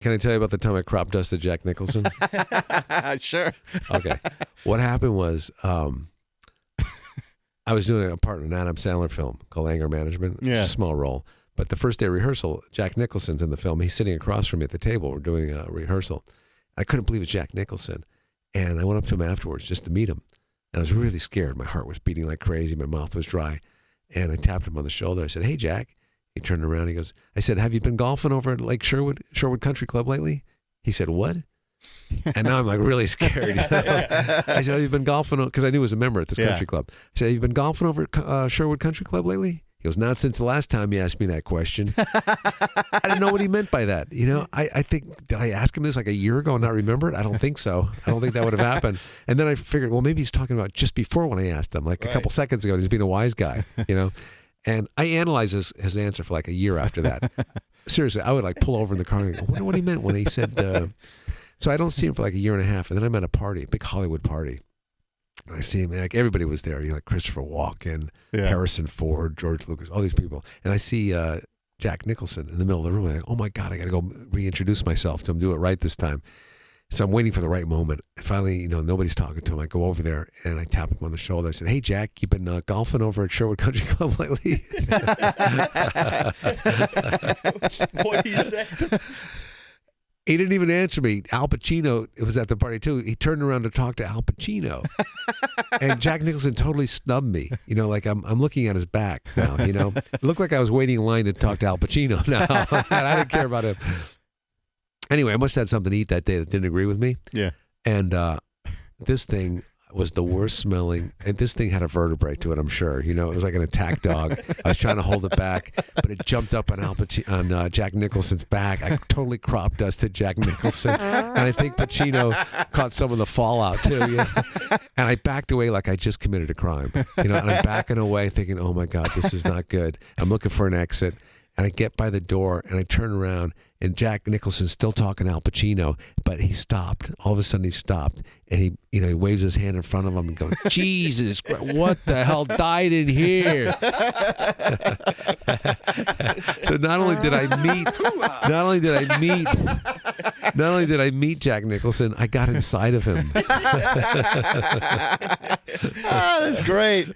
Can I tell you about the time I crop dusted Jack Nicholson? Sure. Okay. What happened was I was doing a part in an Adam Sandler film called Anger Management. Yeah. It's a small role. But the first day of rehearsal, Jack Nicholson's in the film. He's sitting across from me at the table. We're doing a rehearsal. I couldn't believe it was Jack Nicholson. And I went up to him afterwards just to meet him. And I was really scared. My heart was beating like crazy. My mouth was dry. And I tapped him on the shoulder. I said, "Hey, Jack." He turned around. He goes, I said, "Have you been golfing over at Lake Sherwood Country Club lately?" He said, "What?" And now I'm like really scared. I said, "Have you been golfing?" Because I knew he was a member at this country club. I said, "Have you been golfing over at Sherwood Country Club lately?" He goes, "Not since the last time you asked me that question." I didn't know what he meant by that. You know, I think, did I ask him this like a year ago and not remember it? I don't think so. I don't think that would have happened. And then I figured, well, maybe he's talking about just before when I asked him, like a couple seconds ago. He's being a wise guy, you know. And I analyzed his answer for like a year after that. Seriously, I would like pull over in the car and go, I wonder what he meant when he said, so I don't see him for like a year and a half. And then I'm at a party, a big Hollywood party. And I see him, like everybody was there. You know, like Christopher Walken, Harrison Ford, George Lucas, all these people. And I see Jack Nicholson in the middle of the room. I'm like, oh my God, I got to go reintroduce myself to him, do it right this time. So I'm waiting for the right moment. And finally, you know, nobody's talking to him. I go over there and I tap him on the shoulder. I said, "Hey, Jack, you been golfing over at Sherwood Country Club lately?" What did he say? He didn't even answer me. Al Pacino was at the party too. He turned around to talk to Al Pacino. And Jack Nicholson totally snubbed me. You know, like I'm looking at his back now, you know. It looked like I was waiting in line to talk to Al Pacino now. And I didn't care about him. Anyway, I must have had something to eat that day that didn't agree with me. Yeah. And this thing was the worst smelling. And this thing had a vertebrae to it, I'm sure. You know, it was like an attack dog. I was trying to hold it back, but it jumped up on Jack Nicholson's back. I totally crop dusted Jack Nicholson. And I think Pacino caught some of the fallout too. You know? And I backed away like I just committed a crime. You know, and I'm backing away thinking, oh my God, this is not good. I'm looking for an exit. And I get by the door and I turn around and Jack Nicholson's still talking to Al Pacino, but he stopped. All of a sudden he stopped and he waves his hand in front of him and goes, "Jesus Christ, what the hell died in here?" So not only did I meet Jack Nicholson, I got inside of him. That's great.